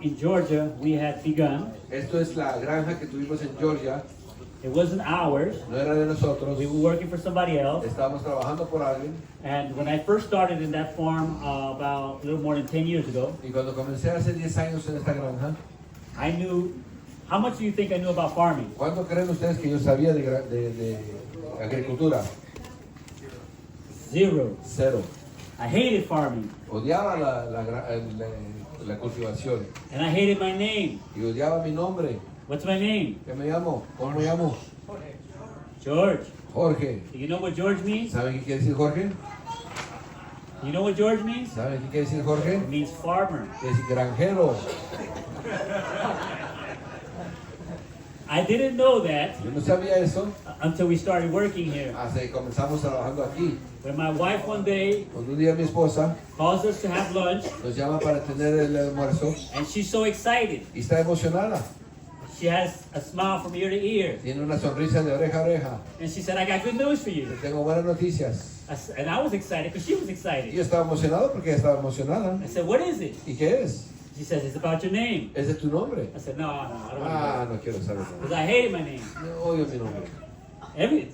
in Georgia we had begun. Esto es la granja que tuvimos en Georgia. It wasn't ours. No era de nosotros. We were working for somebody else. Estábamos trabajando por alguien. And when I first started in that farm about a little more than 10 years ago, Y cuando comencé hace 10 años en esta granja, I knew, how much do you think I knew about farming? ¿cuánto creen ustedes que yo sabía de agricultura? Zero. Cero. I hated farming. Odiaba la cultivación. And I hated my name. Y odiaba mi nombre. What's my name? ¿Qué me llamo? ¿Cómo me llamo? George. Jorge. Do you know what George means? ¿Saben qué quiere decir Jorge? You know what George means? ¿Saben qué quiere decir Jorge? It means farmer. Quiere decir granjero. I didn't know that Yo no sabía eso until we started working here. hasta que comenzamos trabajando aquí. When my wife one day Cuando un día mi esposa calls us to have lunch, nos llama para tener el almuerzo and she's so excited. y está emocionada. She has a smile from ear to ear. Tiene una sonrisa de oreja a oreja. And she said, I got good news for you. Le tengo buenas noticias. And I was excited because she was Y excited. yo estaba emocionado porque ella estaba emocionada. I said, what is it? ¿Y qué es? She says, it's about your name. ¿Es de tu nombre? I said, no, I don't want Ah, no quiero saber to. nada. Because I hated my name. Yo odio mi nombre.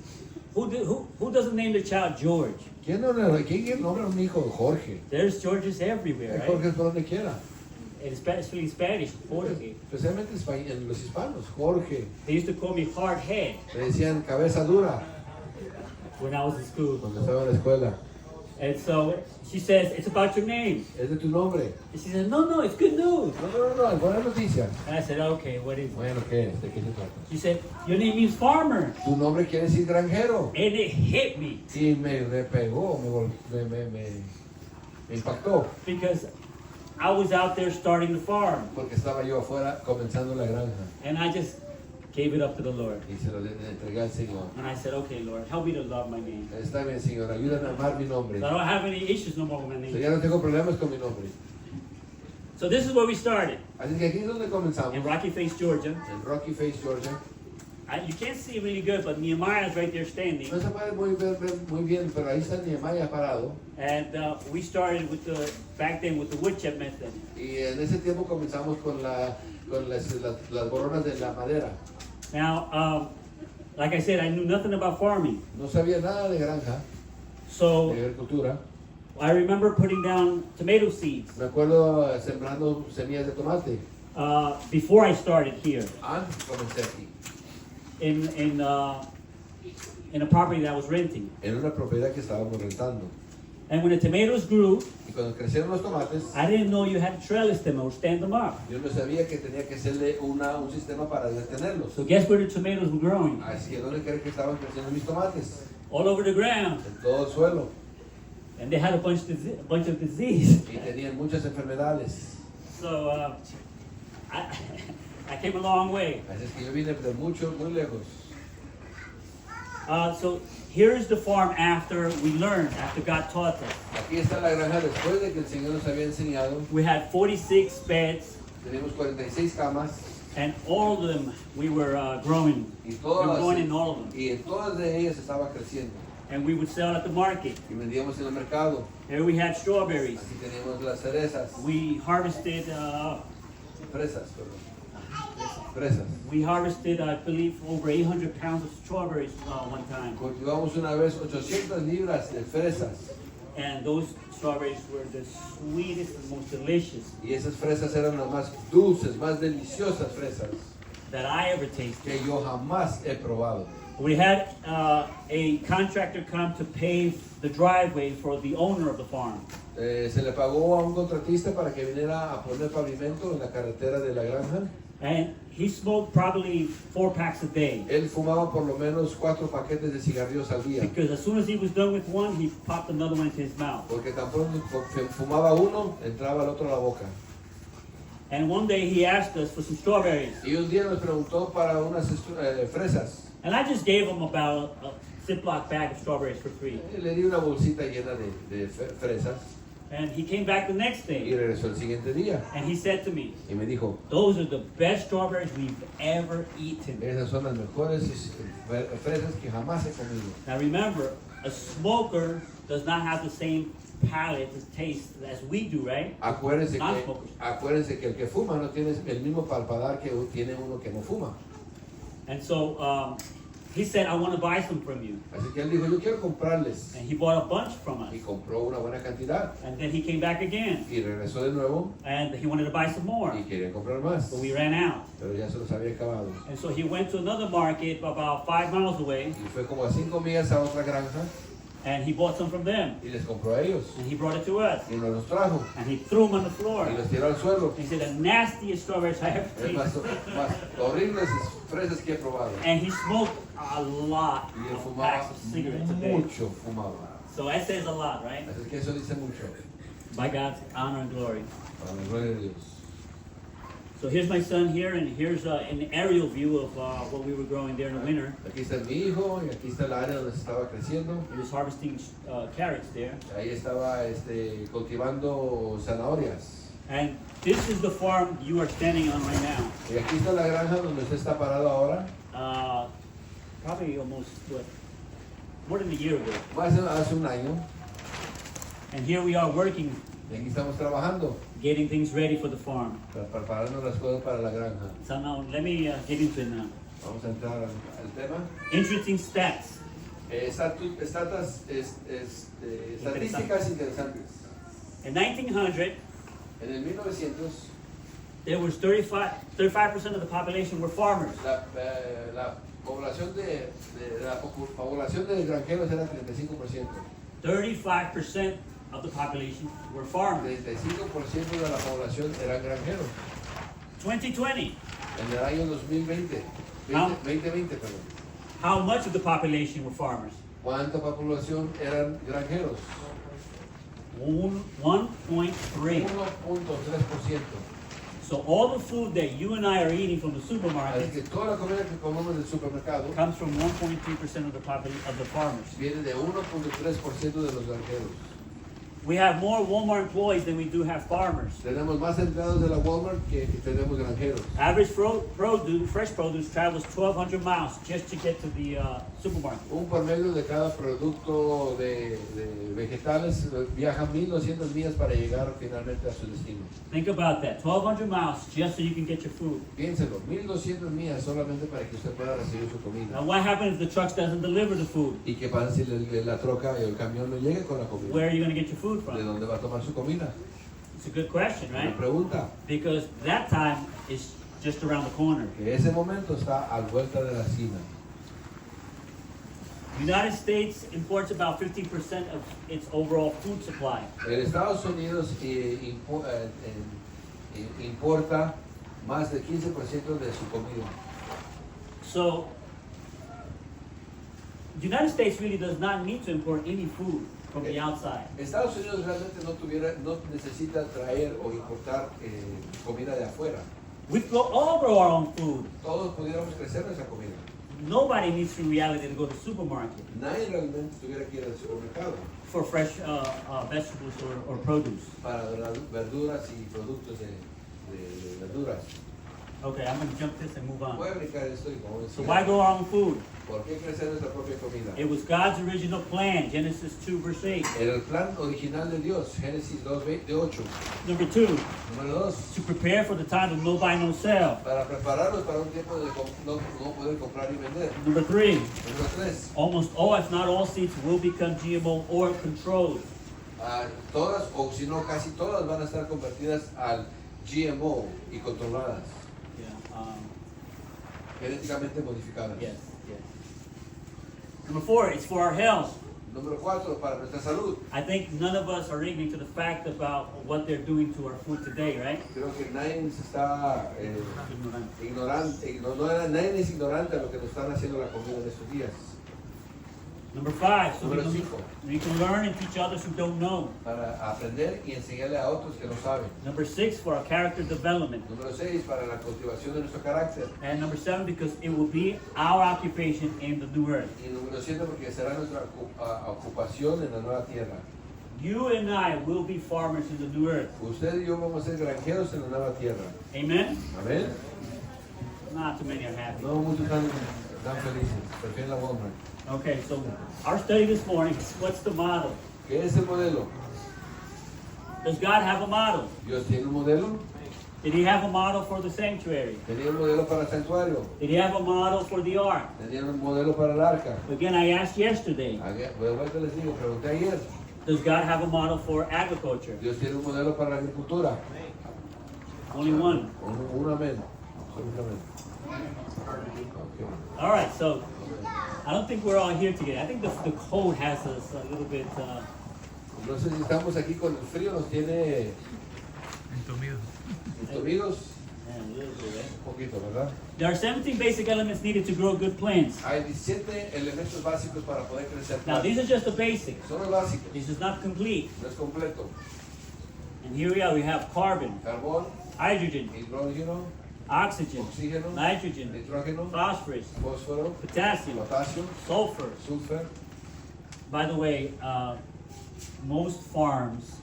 Who doesn't name their child George? ¿Quién nombra a un hijo Jorge? There's Georges everywhere, Hay right? Jorge por donde quiera. And especially in Spanish, Jorge. Especialmente en los hispanos. Jorge. They used to call me hard head Le decían cabeza dura when I was in school. cuando estaba en la escuela. And so she says, it's about your name. Es de tu nombre. And she said, no, it's good news. No, es buena noticia. And I said, okay, what is it? Bueno, ¿qué es? ¿De qué se trata? She said, your name means farmer. Tu nombre quiere decir granjero. And it hit me Y me pegó, me impactó. because I was out there starting the farm. Porque estaba yo afuera comenzando la granja. And I just gave it up to the Lord. Y se lo entregué al Señor. And I said, okay, Lord, help me to love my name. Está bien, Señor, ayúdame a amar mi nombre. So I don't have any issues no more with my So name. ya no tengo problemas con mi nombre. So this is where we started, Así que aquí es donde comenzamos. in Rocky Face, Georgia. En Rocky Face, Georgia. You can't see it really good, but Nehemiah is right there standing. No se puede ver muy bien, pero ahí está Nehemiah parado. And we started with back then with the wood chip method. Y en ese tiempo comenzamos con las boronas de la madera. Now, like I said, I knew nothing about farming. No sabía nada de granja, So de agricultura. I remember putting down tomato seeds Me acuerdo sembrando semillas de tomate. before I started here Antes comencé aquí, in a property that I was renting. en una propiedad que estábamos rentando. And when the tomatoes grew, Y cuando crecieron los tomates, I didn't know you had to trellis them or stand them up. yo no sabía que tenía que hacerle un sistema para detenerlos. So guess where the tomatoes were growing? Así que ¿dónde creen que estaban creciendo mis tomates? All over the ground. En todo el suelo. And they had a bunch of disease. Y tenían muchas enfermedades. So I came a long way. Así es que yo vine de muy lejos. So here's the farm after we learned, after God taught us. Aquí está la granja después de que el Señor nos había enseñado. We had 46 beds, Tenemos 46 camas. and all of them we were growing. Y We were todas, growing in all of them. y en todas de ellas estaba creciendo. And we would sell at the market. Y vendíamos en el mercado. Here we had strawberries. Aquí teníamos las cerezas. We harvested, Fresas, perdón. Fresas. I believe, over 800 pounds of strawberries one time. Cultivamos una vez 800 libras de fresas. And those strawberries were the sweetest and most delicious Y esas fresas eran las más dulces, más deliciosas fresas that I ever tasted. que yo jamás he probado. We had a contractor come to pave the driveway for the owner of the farm. Se le pagó a un contratista para que viniera a poner pavimento en la carretera de la granja. And he smoked probably 4 packs a day. Él fumaba por lo menos 4 paquetes de cigarrillos al día. Because as soon as he was done with one, he popped another one into his mouth. Porque tan pronto fumaba uno, entraba el otro a la boca. And one day he asked us for some strawberries. Y un día nos preguntó para unas fresas. And I just gave him about a Ziploc bag of strawberries for free. Y le di una bolsita llena de fresas. And he came back the next Y day. regresó el siguiente día. And he said to me, Y me dijo, those are the best strawberries we've ever eaten. esas son las mejores fresas que jamás he comido. Now remember, a smoker does not have the same palate to taste as we do, right? Acuérdense que el que fuma no tiene el mismo palpadar que tiene uno que no fuma. And so he said, I want to buy some from you. Así que él dijo, yo quiero comprarles. And he bought a bunch from us. Y compró una buena cantidad. And then he came back again. Y regresó de nuevo. And he wanted to buy some more. Y quería comprar más. But we ran out. Pero ya se los había acabado. And so he went to another market about 5 miles away. Y fue como a 5 millas a otra granja. And he bought some from them. Y les compró a ellos. And he brought it to us. Y nos los trajo. And he threw them on the floor. Y los tiró al suelo. He said, the nastiest strawberries I ever Es más horribles fresas que he probado. And he smoked a lot Y él of fumaba packs of cigarettes a day. mucho, fumaba. So that says a lot, right? Así que eso dice mucho. By God's honor and glory. Para la gloria de Dios. So here's my son here, and here's an aerial view of what we were growing there in the winter. Aquí está mi hijo y aquí está el área donde se estaba creciendo. He was harvesting carrots there. Ahí estaba cultivando zanahorias. And this is the farm you are standing on right now. Y aquí está la granja donde usted está parado ahora. Probably almost, more than a year ago. Hace un año. And here we are working, Y aquí estamos trabajando. getting things ready for the farm. Preparando las cosas para la granja. So now, let me get into it now. Vamos a entrar al tema. Interesting stats. Estadísticas interesantes. In 1900, En el 1900, there was 35% of the population were farmers. la población de granjeros era 35%. 35% of the population were farmers. 35% de la población eran granjeros. 2020, En el año 2020, 2020, perdón. how much of the population were farmers? ¿Cuánta población eran granjeros? 1.3. 1.3%. So all the food that you and I are eating from the Así supermarket que toda la comida que comemos del supermercado comes from 1.3% of the of the farmers. viene de 1.3% de los granjeros. We have more Walmart employees than we do have farmers. Tenemos más empleados de la Walmart que tenemos granjeros. Average fresh produce travels 1,200 miles just to get to the supermarket. Un promedio de cada producto de vegetales viaja 1.200 millas para llegar finalmente a su destino. Think about that, 1,200 miles just so you can get your food. Piénselo, 1.200 millas solamente para que usted pueda recibir su comida. Now what happens if the truck doesn't deliver the food? ¿Y qué pasa si la troca y el camión no llega con la comida? Where are you going to get your food ¿De from? dónde va a tomar su comida? It's a good question, Una right? pregunta. Because that time is just around the corner. Que ese momento está a vuelta de la esquina. The United States imports about 15% of its overall food supply. El Estados Unidos importa más del 15% de su comida. So, the United States really does not need to import any food from the outside. Estados Unidos realmente no necesita traer o importar comida de afuera. We all grow our own food. Todos pudiéramos crecer nuestra comida. Nobody needs in reality to go to the supermarket Nadie realmente tuviera que ir al supermercado for fresh vegetables or produce. para verduras y productos de verduras. Okay, I'm going to jump this and move on. Voy a brincar esto y como So decía, why grow our own food? ¿por qué crecer nuestra propia comida? It was God's original plan, Genesis 2 verse 8. Era el plan original de Dios, Génesis 2:8. Number 2, Número 2, to prepare for the time of no buy, no sell. para prepararnos para un tiempo de no poder comprar y vender. Number 3, Número 3, almost all, if not all seeds will become GMO or controlled. todas o si no casi todas van a estar convertidas al GMO y controladas, Yeah, genéticamente modificadas. yes. Number 4, it's for our health. Número 4, para nuestra salud. I think none of us are ignorant to the fact about what they're doing to our food today, right? Creo que nadie se está nadie es ignorante a lo que nos están haciendo la comida en estos días. Number 5, so Número 5, we can learn and teach others who don't know. para aprender y enseñarle a otros que no saben. Number 6, for our character development. Número 6, para la cultivación de nuestro carácter. And number 7, because it will be our occupation in the new earth. Y número 7, porque será nuestra ocupación en la nueva tierra. You and I will be farmers in the new earth. Usted y yo vamos a ser granjeros en la nueva tierra. Amen? Amén. Not too many are happy. No muchos tan felices. Prefieren la Walmart. Okay, so our study this morning, what's the model? ¿Qué es el modelo? Does God have a model? Dios tiene un modelo. Did he have a model for the sanctuary? Tenía un modelo para el santuario. Did he have a model for the ark? Tenía un modelo para el arca. Again, I asked yesterday, De vuelta les digo, pregunté ayer. does God have a model for agriculture? Dios tiene un modelo para la agricultura. Only one. Un amén. Absolutamente. Okay. All right, so I don't think we're all here together. I think the cold has us a little bit. No sé si estamos aquí con el frío, nos tiene entumidos Yeah, a little bit, eh? un poquito, ¿verdad? There are 17 basic elements needed to grow good plants. Hay 17 elementos básicos para poder crecer. Now, these are just the basics. Son los básicos, This is not complete. no es completo. And here we are. We have carbon, Carbón, hydrogen, hidrógeno, oxygen, oxígeno, nitrogen, nitrógeno, phosphorus, fósforo, potassium, potasio, sulfur. sulfur. By the way, most farms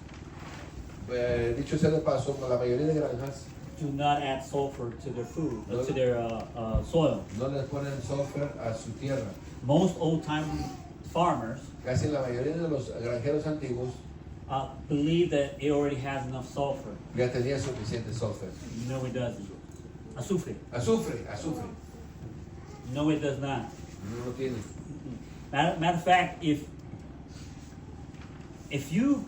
Dicho sea de paso, la mayoría de granjas do not add sulfur to their food, to their soil. no les ponen sulfur a su tierra. Most old-time farmers Casi la mayoría de los granjeros antiguos believe that it already has enough sulfur. ya tenía suficiente sulfur. No, it doesn't. Azufre. Azufre. No, it does not. No lo tiene. Matter of fact, if you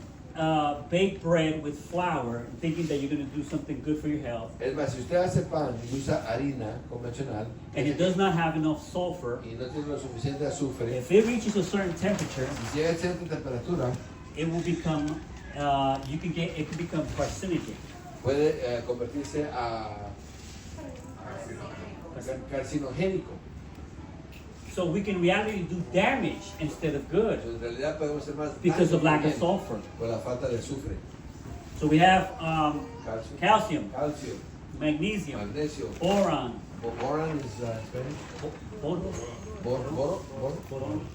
bake bread with flour, thinking that you're going to do something good for your health, Es más, si usted hace pan y usa harina convencional and it does not have enough sulfur, y no tiene lo suficiente azufre, if it reaches a certain temperature, si llega a cierta temperatura, it will become, it can become carcinogenic. puede convertirse a carcinogénico. So we can reality do damage instead of good En realidad podemos hacer más because daño of lack que of bien sulfur. por la falta de azufre. So we have Calcio, calcium, magnesium, magnesio, boron, boron is Spanish. boron, Boron,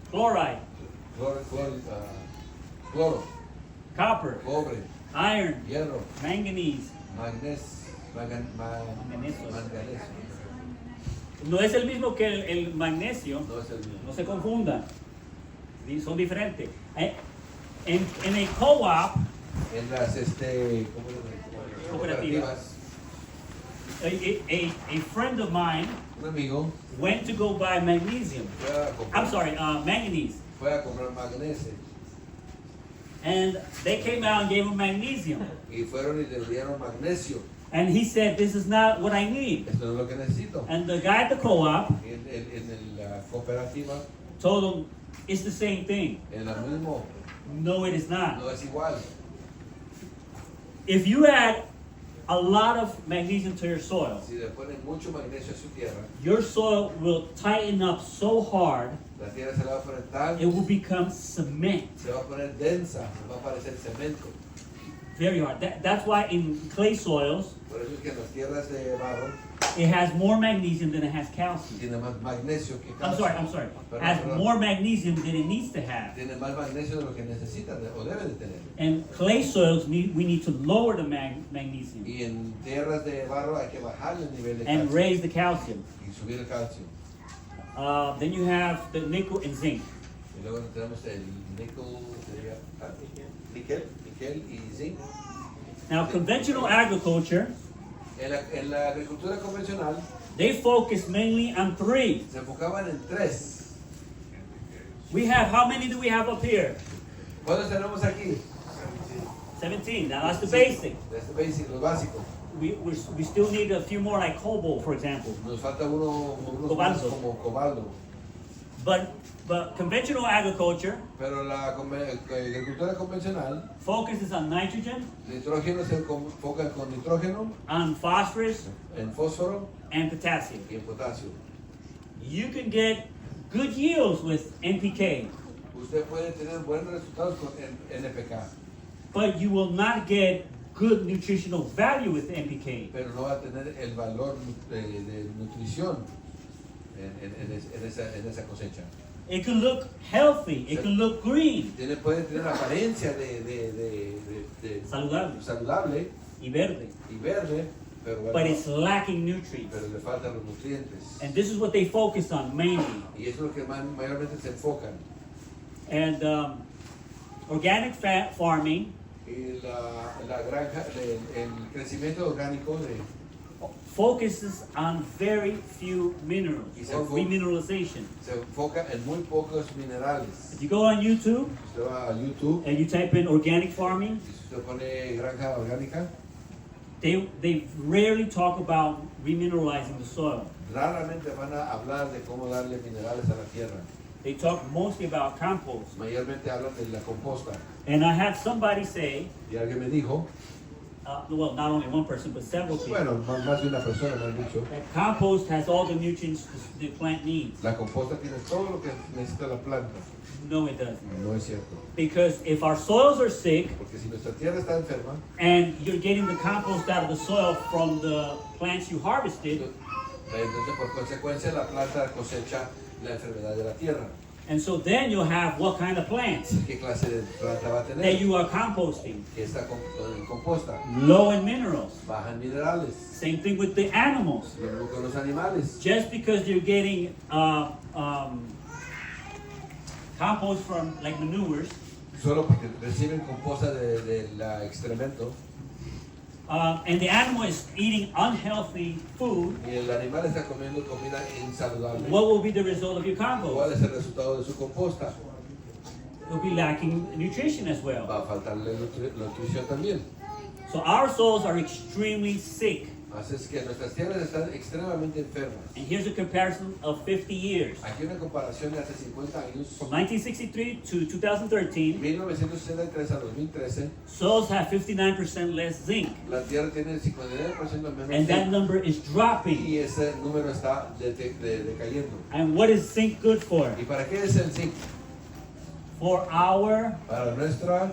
chloride, cloro, copper, cobre, iron, hierro, manganese. manganeso. No es el mismo que el magnesio, No es el mismo. no se confundan, son diferentes. En a co-op, En las Cooperativas. A friend of mine un amigo went to go buy magnesium. Manganese. Fue a comprar magnesio And they came out and gave him magnesium. y fueron y le dieron magnesio. And he said, this is not what I need. Esto no es lo que necesito. And the guy at the co-op En la cooperativa, told him, it's the same thing. en la mismo, No, it is not. no es igual. If you add a lot of magnesium to your soil, Si le ponen mucho magnesio a su tierra, your soil will tighten up so hard, la tierra se la va a poner tan, it will become cement. se va a poner densa, se va a parecer cemento. Very hard. That's why in clay soils, Por eso es que en las tierras de barro it has more magnesium than it has calcium. tiene más magnesio que I'm calcio. sorry. Perdón, Has perdón. more magnesium than it needs to have. Tiene más magnesio de lo que necesita o debe de tener. And clay soils, we need to lower the magnesium Y en tierras de barro hay que bajar el nivel de and calcio raise the calcium. y subir el calcio. Then you have the nickel and zinc. Y luego tenemos el níquel y zinc. Now, conventional agriculture, En la agricultura convencional they focus mainly on three. se enfocaban en tres. How many do we have up here? ¿Cuántos tenemos aquí? 17. Now, that's the basic. Este basic, los básicos. We still need a few more like cobalt, for example. Nos falta unos Cobalto. más como cobalto. But conventional agriculture Pero la agricultura convencional, focuses on nitrogen, nitrógeno se enfoca con nitrógeno, on phosphorus, en fósforo and potassium. y en potasio. You can get good yields with NPK, Usted puede tener buenos resultados con NPK, but you will not get good nutritional value with NPK. pero no va a tener el valor de nutrición en esa cosecha. It can look healthy, it can look green, Puede tener apariencia de saludable y verde, y verde, pero, but it's lacking nutrients. pero le faltan los nutrientes. And this is what they focus on mainly. Y eso es lo que mayormente se enfocan. And organic farming Y la granja, el crecimiento orgánico focuses on very few minerals, Y or remineralization. se enfoca en muy pocos minerales. If you go on YouTube Usted va a YouTube and you type in organic farming, y si usted pone granja orgánica, they rarely talk about remineralizing the soil. raramente van a hablar de cómo darle minerales a la tierra. They talk mostly about compost. Mayormente hablan de la composta. And I had somebody say, Y alguien me dijo, well, not only one person, but several people, bueno, más de una persona me han dicho, that compost has all the nutrients the plant needs. la composta tiene todo lo que necesita la planta. No, it doesn't. No es cierto. Because if our soils are sick Porque si nuestra tierra está enferma, and you're getting the compost out of the soil from the plants you harvested, entonces por consecuencia la planta cosecha la enfermedad de la tierra. and so then you'll have what kind of plants ¿Qué clase de planta va a that tener? you are composting? Que está composta. Low in minerals. Baja en minerales. Same thing with the animals. Lo mismo con los animales. Just because you're getting compost from like manures, Solo porque reciben composta de la excremento and the animal is eating unhealthy food, y el animal está comiendo comida insaludable. what will be the result of your ¿Cuál compost? es el resultado de su composta? It'll be lacking nutrition as well. Va a faltarle nutrición también. So our souls are extremely sick. Así es que nuestras tierras están extremadamente enfermas. And here's a comparison of 50 years. Aquí una comparación de hace 50 años, From 1963 to 2013, 1963 a 2013, souls have 59% less zinc. la tierra tiene el 59% menos And that zinc number is dropping. y ese número está decayendo. And what is zinc good for? ¿Y para qué es el zinc? For our Para nuestra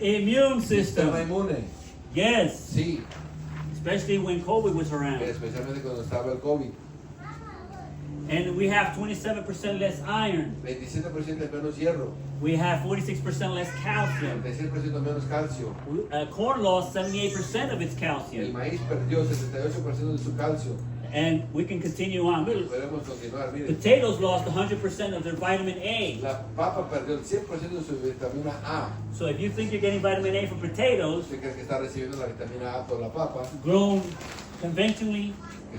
immune sistema system. inmune. Yes, Sí, especially when COVID was around. especialmente cuando estaba el COVID. And we have 27% less iron. 27% menos hierro, We have 46% less calcium. 36% menos calcio. Corn lost 78% of its El calcium. maíz perdió 78% de su calcio. And we can continue on. Podemos continuar, miren. Potatoes lost 100% of their vitamin A. La papa perdió el 100% de su vitamina A. So if you think you're getting vitamin A from potatoes, ¿Usted cree que está recibiendo la vitamina A por la papa? grown conventionally, Que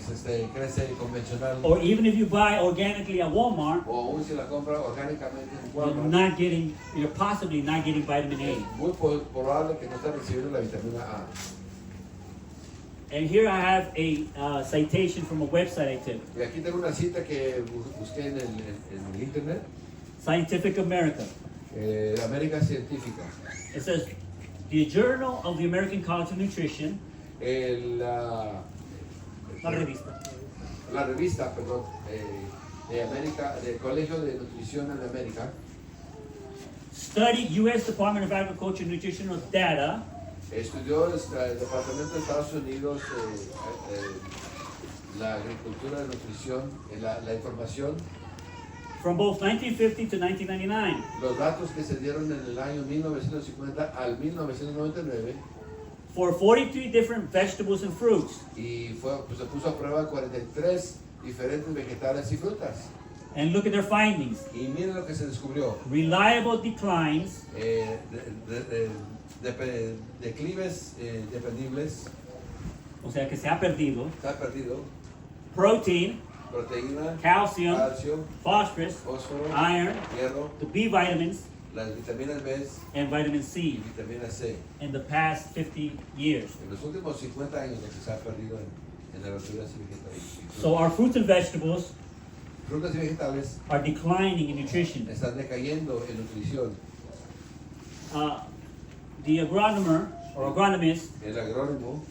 crece convencional. or even if you buy organically at Walmart, O aún si la compra orgánicamente en you're Walmart. you're possibly not getting vitamin A. Muy probable que no está recibiendo la vitamina A. And here I have a citation from a website I took, Y aquí tengo una cita que busqué en el internet. Scientific America. América Científica. It says, the Journal of the American College of Nutrition, La revista, revista, perdón, de América, del Colegio de Nutrición en América, studied U.S. Department of Agriculture nutritional data estudió el Departamento de Estados Unidos la agricultura de nutrición, la información, from both 1950 to 1999. los datos que se dieron en el año 1950 al 1999 For 43 different vegetables and fruits. y se puso a prueba 43 diferentes vegetales y frutas. And look at their findings. Y miren lo que se descubrió. Reliable declines Declives dependibles, o sea que se ha perdido, se ha perdido protein, proteína, calcium, calcio, phosphorus, fósforo, iron, hierro, the B vitamins, las vitaminas B and vitamin y C vitamina C. in the past 50 years. En los últimos 50 años lo que se ha perdido en las verduras y vegetales. So our fruits and vegetables Frutas y vegetales are declining in nutrition. están decayendo en nutrición. The agronomer or agronomist El agrónomo,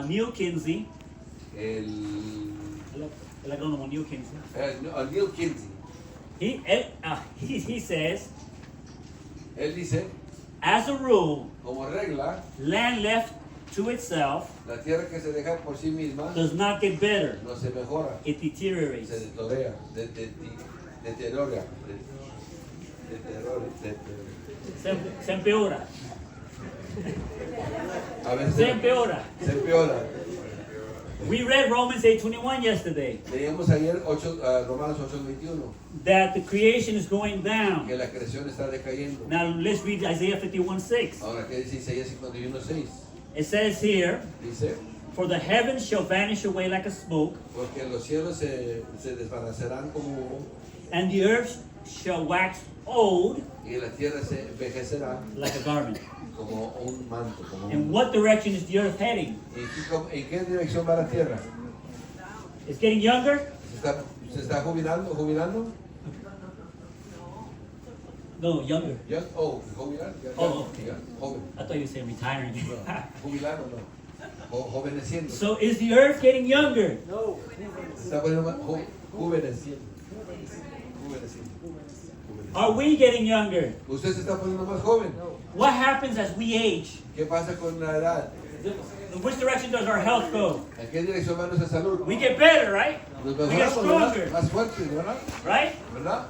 Neil Kinsey, el agrónomo Neil Kinsey, Neil Kinsey, he says, él dice, as a rule, como regla, land left to itself la tierra que se deja por sí misma does not get better, no se mejora, it deteriorates. se deteriora, deteriora. Se empeora. A veces Se empeora. se empeora. We read Romans 8:21 yesterday. Leíamos ayer Romanos 8:21, That the creation is going down. que la creación está decayendo. Now let's read Isaiah 51:6. Ahora, ¿qué dice Isaías 51:6? It says here, Dice, for the heavens shall vanish away like a smoke, porque los cielos se desvanecerán como humo, and the earth shall wax old y la tierra se envejecerá like a garment. como un manto. Como In un... what direction is the earth heading? ¿En qué dirección va la tierra? It's getting younger? ¿Se está jubilando? No, younger. Jubilar. Oh, okay. Ya, joven. I thought you were saying retiring. No, jubilando no. Joveneciendo. So is the earth getting younger? Se está poniendo más juveneciendo. Are we getting younger? Usted se está poniendo más joven. What happens as we age? ¿Qué pasa con la edad? In which direction does our health go? ¿En qué dirección va nuestra salud? We get better, right? Nos We get mejoramos, stronger, ¿verdad? Más fuertes, ¿verdad? right? ¿Verdad?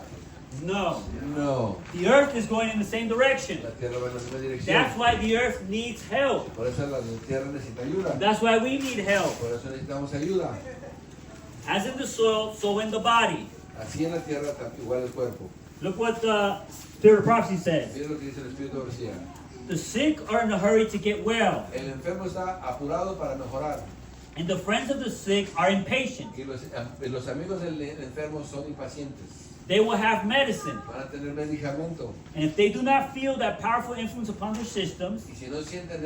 No. No. The earth is going in the same direction. La tierra va en la misma dirección. That's why the earth needs help. Por eso la tierra necesita ayuda. That's why we need help. Por eso necesitamos ayuda. As in the soil, so in the body. Así en la tierra, igual el cuerpo. Look what the Spirit of Prophecy says. Mira lo que dice el Espíritu de Profecía. The sick are in a hurry to get well, El enfermo está apurado para mejorar. and the friends of the sick are impatient. Y los amigos del enfermo son impacientes. They will have medicine, Van a tener medicamento. and if they do not feel that powerful influence upon their systems, Y si no sienten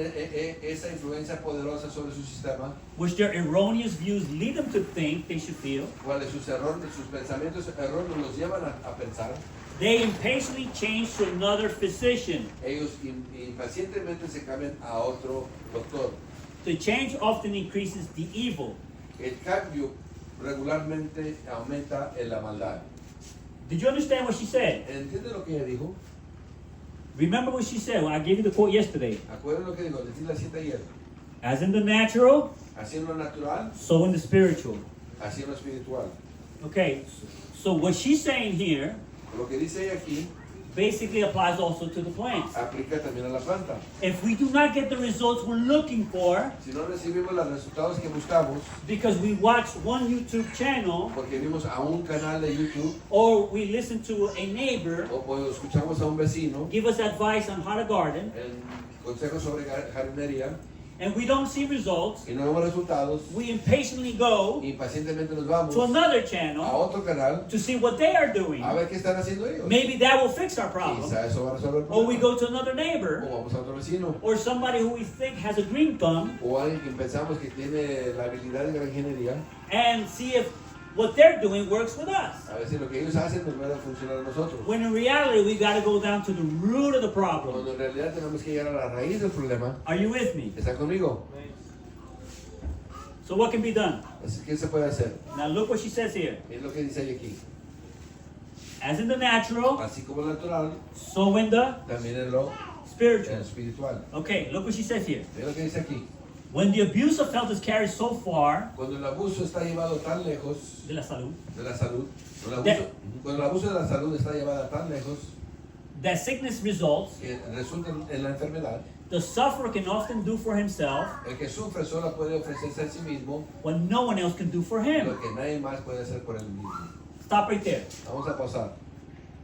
esa influencia poderosa sobre su sistema, which their erroneous views lead them to think they should feel, cuales sus pensamientos erróneos los llevan a pensar, they impatiently change to another physician. ellos impacientemente se cambian a otro doctor. The change often increases the evil. El cambio regularmente aumenta en la maldad. Did you understand what she said? ¿Entiende lo que ella dijo? Remember what she said when I gave you the quote yesterday. ¿Acuerdan lo que dijo? Les di la cita ayer. As in the natural, Así en lo natural, so in the spiritual. así en lo espiritual. Okay, so what she's saying here Lo que dice ella aquí basically applies also to the plants. aplica también a la planta. If we do not get the results we're looking for Si no recibimos los resultados que buscamos, because we watched one YouTube channel porque vimos a un canal de YouTube or we listened to a neighbor o escuchamos a un vecino give us advice on how to garden en consejos sobre jardinería and we don't see results, y no vemos resultados, we impatiently go impacientemente nos vamos to another a channel otro canal to see what they are doing. a ver qué están haciendo ellos. Maybe that will fix our problem. Quizá eso va a resolver el Or we problema. go to another neighbor O vamos a otro vecino. or somebody who we think has a green thumb O alguien que pensamos que tiene la habilidad de la ingeniería, and see if what they're doing works with us. a ver si lo que ellos hacen nos va a funcionar a nosotros. When in reality, we got to go down to the root of the problem. Cuando en realidad tenemos que llegar a la raíz del problema. Are you with me? ¿Está conmigo? So what can be done? Así que se puede hacer. Now look what she says here. Es lo que dice ahí aquí. As in the natural, Así como el natural, so in the también en lo spiritual. espiritual. Okay, look what she says here. Es lo que dice aquí. When the abuse of health is carried so far Cuando el abuso está llevado tan lejos de la salud, de la salud, cuando el abuso de la salud está llevado tan lejos that sickness results, que resulta en la enfermedad, the sufferer can often do for himself el que sufre solo puede ofrecerse a sí mismo what no one else can do for him. lo que nadie más puede hacer por él mismo. Stop right there. Vamos a pausar.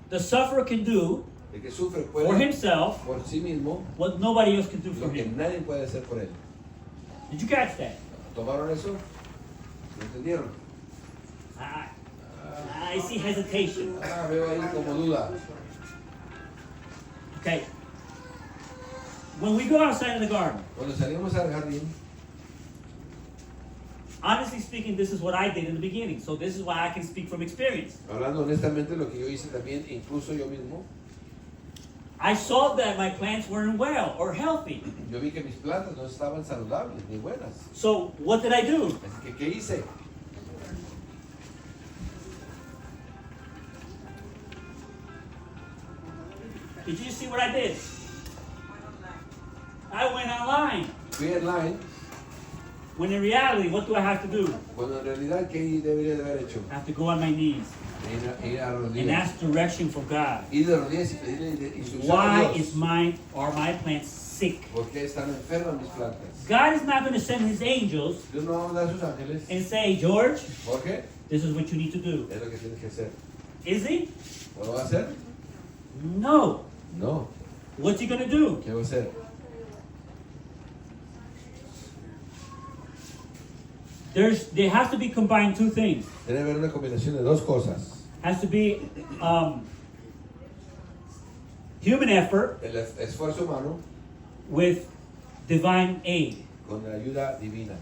The sufferer can do El que sufre for puede himself por sí mismo what nobody else can do for lo que him. nadie puede hacer por él. Did you catch that? ¿Tomaron eso? ¿Lo entendieron? I see hesitation. Veo ahí como duda. Okay. When we go outside in the garden, Cuando salimos al jardín, honestly speaking, this is what I did in the beginning. So this is why I can speak from experience. hablando honestamente, lo que yo hice también, incluso yo mismo, I saw that my plants weren't well or healthy. yo vi que mis plantas no estaban saludables ni buenas. So what did I do? Así que, ¿qué hice? Did you see what I did? I went online Fui online When in reality, what do I have to do? Cuando en realidad, ¿qué debería de haber hecho? I have to go on my knees Ir a and rodillas. ask direction from God. Ir de rodillas y pedirle instrucción a Why Dios. is my plants sick? ¿Por qué están enfermas mis plantas? God is not going to send his angels Dios no va a mandar a sus ángeles. and say, George, Jorge, this is what you need to do. es lo que tienes que hacer. Is he? ¿No lo va a hacer? No. No. What's he going to do? ¿Qué va a hacer? There has to be combined two things. Debe haber una combinación de dos cosas. Has to be human effort El esfuerzo humano with divine aid. con la ayuda divina.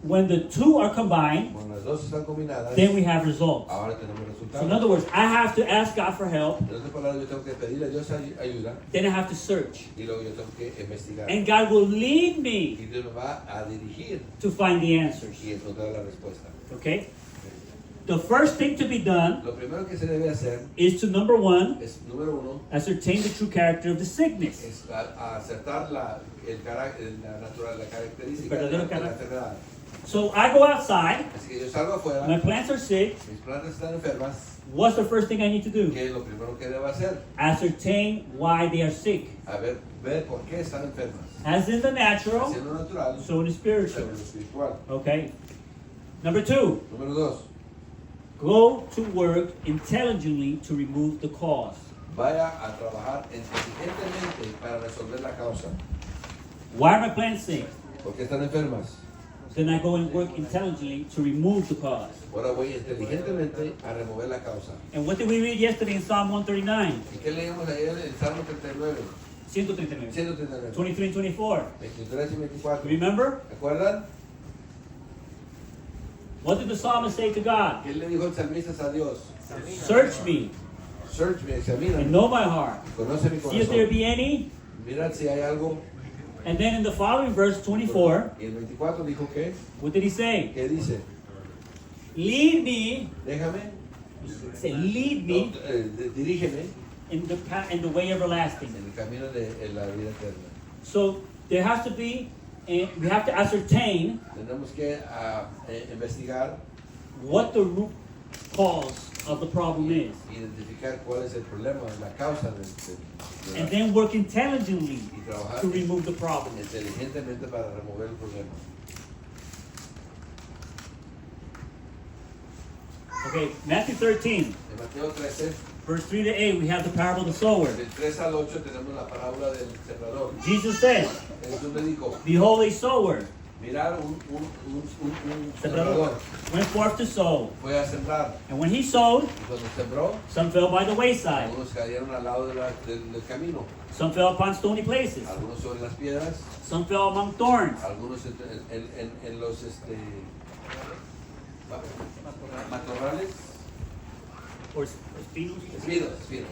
When the two are combined, Cuando las dos están combinadas, then we have results. ahora tenemos So in resultados. other words, I have to ask God for help, En otras palabras, yo tengo que pedirle a Dios ayuda then I have to search. y luego yo tengo que investigar. And God will lead me Y Dios me va a dirigir to find the answers. y encontrar la respuesta. Okay? The first thing to be done Lo primero que se debe hacer is to, number one, es, número uno, ascertain the true character of the sickness. es a acertar la característica de Verdadero la carácter. enfermedad. So I go outside, Así que yo salgo afuera, my plants are sick. mis plantas están enfermas, What's the first thing I need to do? ¿qué es lo primero que debo hacer? Ascertain why they are sick. A ver por qué están enfermas. As in the natural, Haciendo natural, so in the spiritual. en lo espiritual. Okay? Number two, Número dos, go to work intelligently to remove the cause. vaya a trabajar inteligentemente para resolver la causa. Why are my plants sick? ¿Por qué están enfermas? Then I go and work intelligently to remove the cause. Ahora voy inteligentemente a remover la causa. And what did we read yesterday in Psalm 139? ¿Y qué leímos ayer en el Salmo 39? 139. 139. 23 and 24. 23 y 24. Remember? ¿Recuerdan? What did the psalmist say to God? ¿Qué le dijo el salmista a Dios? Search me Search me, examina, and know my heart. conoce mi See if there corazón. be any. Mirad si hay algo. And then in the following verse 24, Y el 24 dijo que, what did he say? ¿qué dice? Lead me. Déjame, Say, lead me dirígeme in the way everlasting. en el camino de la vida eterna. So there has to be, we have to ascertain Tenemos que investigar, what the root cause of the problem is, identificar cuál es el problema, la causa de and then work intelligently y trabajar to remove the problem. inteligentemente para remover el problema. Okay, Matthew 13, En Mateo 13, verse 3 to 8, we have the parable of the sower. del 3 al 8 tenemos la parábola del sembrador. Jesus said, Jesús le dijo, behold, a sower, mirar un sembrador, sembrador went forth to sow. fue a sembrar. And when he sowed, Y cuando sembró, some fell by the wayside, algunos cayeron al lado del camino, some fell upon stony places, algunos sobre las piedras, some fell among thorns, algunos en los matorrales, or espinos, espinos.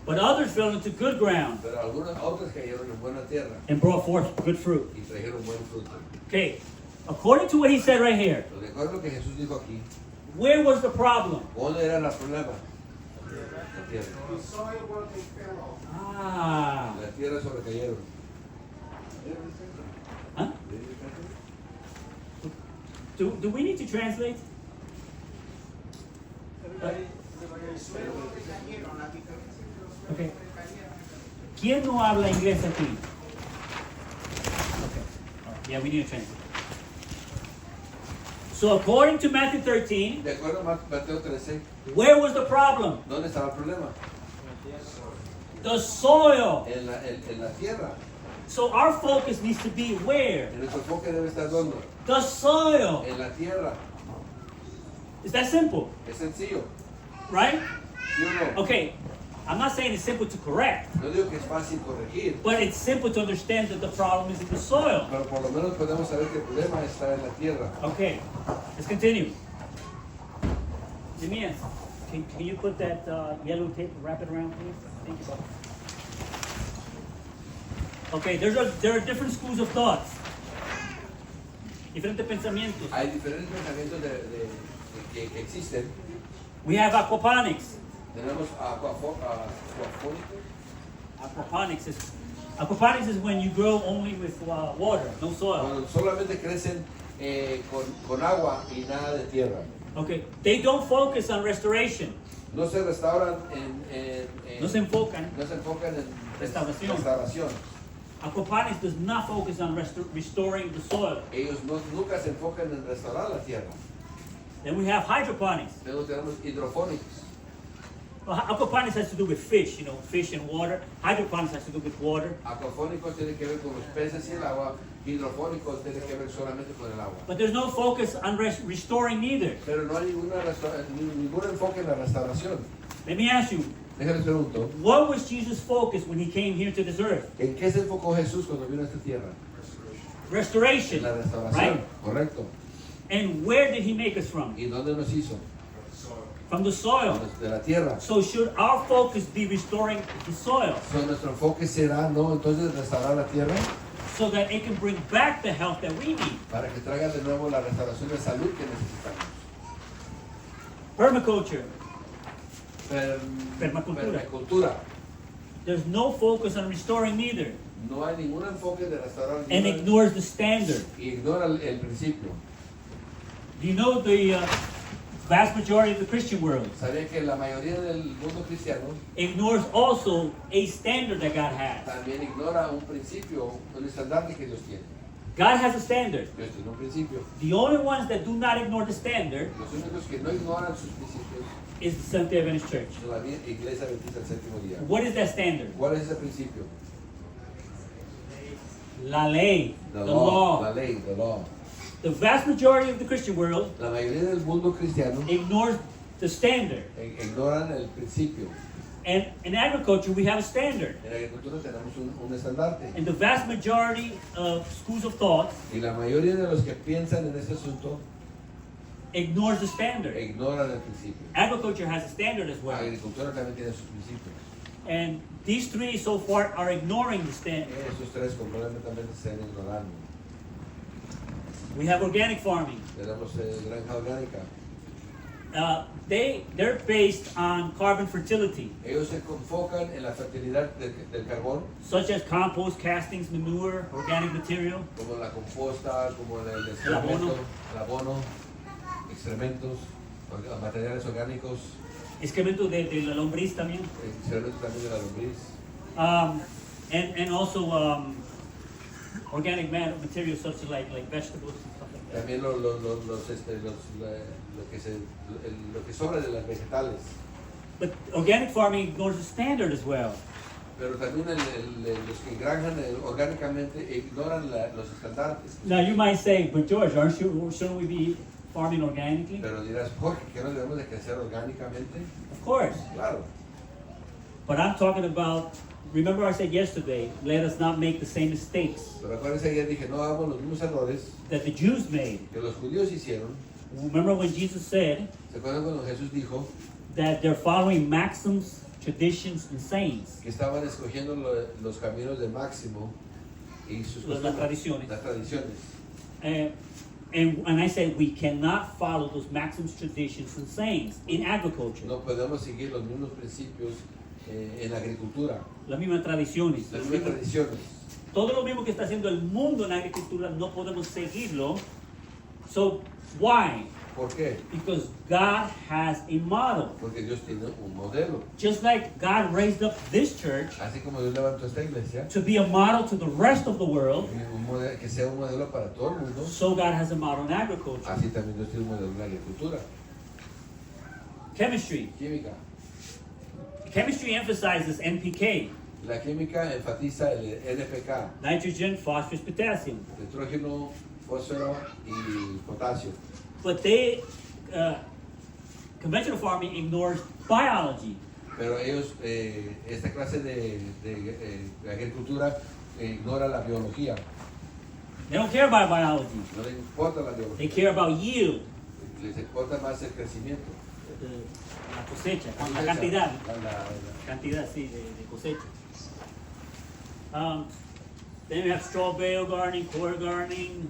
but others fell into good ground Pero algunas otras cayeron en buena tierra and brought forth good fruit. y trajeron buen fruto. Okay, according to what he said right here, Pero de acuerdo a lo que Jesús dijo aquí, where was the problem? ¿dónde era el problema? La tierra. Ah, La tierra sobrecayeron. huh? Do we need to translate? Okay. ¿Quién no habla inglés aquí? Okay. All right. Yeah, we need to translate. So according to Matthew 13, De acuerdo a Mateo 13, where was the problem? ¿dónde estaba el problema? The soil. En la tierra. So our focus needs to be where? En nuestro enfoque debe estar ¿dónde? The soil. En la tierra. Is that simple? Es sencillo. Right? ¿Sí o no? Okay. I'm not saying it's simple to correct, No digo que es fácil corregir, but it's simple to understand that the problem is in the soil. pero por lo menos podemos saber que el problema está en la tierra. Okay, let's continue. Jimmy, can you put that yellow tape, wrap it around, please? Thank you, Bob. Okay, there are different schools of thoughts. Diferentes pensamientos. Hay diferentes pensamientos que existen. We have aquaponics. Tenemos Aquaponics is when you grow only with water, no soil. cuando solamente crecen con agua y nada de tierra. Okay, they don't focus on restoration. No se restauran No se enfocan. no se enfocan en Restauración. restauración. Aquaponics does not focus on restoring the soil. Ellos nunca se enfocan en restaurar la tierra. Then we have hydroponics. Luego tenemos hidrofónicos. Well, aquaponics has to do with fish, you know, fish and water. Hydroponics has to do with water. Aquafónicos tienen que ver con los peces y el agua. Hidrofónicos tienen que ver solamente con el agua. But there's no focus on restoring neither. Pero no hay ningún enfoque en la restauración. Let me ask you, Déjenles pregunto, what was Jesus' focus when he came here to this earth? ¿en qué se enfocó Jesús cuando vino a esta tierra? Restoration, En la restauración, right? correcto. And where did he make us from? ¿Y dónde nos hizo? From the soil. De la tierra. So should our focus be restoring the soil So, nuestro enfoque será, ¿no? Entonces restaurar la tierra so that it can bring back the health that we need? para que traiga de nuevo la restauración de salud que necesitamos. Permaculture. Permacultura. Permacultura. There's no focus on restoring neither, No hay ningún enfoque de restaurar and ignores the standard. y ignora el principio. Do you know the vast majority of the Christian world Sabía que la mayoría del mundo cristiano ignores also a standard that God has? también ignora un principio, un estandarte que Dios tiene. God has a standard. Dios tiene un principio. The only ones that do not ignore the standard Los únicos que no ignoran sus principios is the Seventh-day Adventist Church. son la Iglesia Adventista del Séptimo Día. What is that standard? ¿Cuál es ese principio? La ley, The the law, la law. ley, the law. The vast majority of the Christian world La mayoría del mundo cristiano ignores the standard. ignoran el principio. And in agriculture, we have a standard. En la agricultura tenemos un estandarte. And the vast majority of schools of thought Y la mayoría de los que piensan en este asunto ignores the standard. ignoran el principio. Agriculture has a standard as La well. agricultura también tiene sus principios. And these three so far are ignoring the standard. Esos tres completamente se están ignorando. We have organic farming. Tenemos granja orgánica. They're based on carbon fertility, Ellos se enfocan en la fertilidad del carbón, such as compost, castings, manure, organic material. como la composta, como el El abono. abono, excrementos, materiales orgánicos, Excremento de la lombriz también. excrementos también de la lombriz. And also organic materials such as like vegetables and stuff like that. También lo que sobra de las vegetales. But organic farming ignores the standard as well. Pero también los que granjan orgánicamente ignoran los estandartes. Now you might say, but George, shouldn't we be farming organically? Pero dirás, Jorge, ¿que no debemos de crecer orgánicamente? Of course. Claro. But I'm talking about, remember I said yesterday, let us not make the same mistakes Pero acuérdense, ayer dije, no hagamos los mismos errores that the Jews made. que los judíos hicieron. Remember when Jesus said ¿Se acuerdan cuando Jesús dijo that they're following maxims, traditions, and sayings? que estaban escogiendo los caminos de Máximo y sus Las costumbres, tradiciones. las tradiciones? And I said we cannot follow those maxims, traditions, and sayings in agriculture. No podemos seguir los mismos principios en la agricultura, Las mismas tradiciones. las mismas tradiciones. Todo lo mismo que está haciendo el mundo en agricultura no podemos seguirlo. So why? ¿Por qué? Because God has a model. Porque Dios tiene un modelo. Just like God raised up this church Así como Dios levantó esta iglesia, to be a model to the rest of the world, que sea un modelo para todo el mundo, so God has a model in agriculture. así también Dios tiene un modelo en la agricultura. Chemistry. Química. Chemistry emphasizes NPK, La química enfatiza el NPK, nitrogen, phosphorus, potassium. nitrógeno, fósforo y potasio. But conventional farming ignores biology. Pero ellos, esta clase de agricultura ignora la biología. They don't care about biology. No les importa la They biología. care about yield, Les importa más el crecimiento. la cosecha, la cantidad. La Cantidad, sí, de cosecha. Then we have straw bale gardening, core gardening,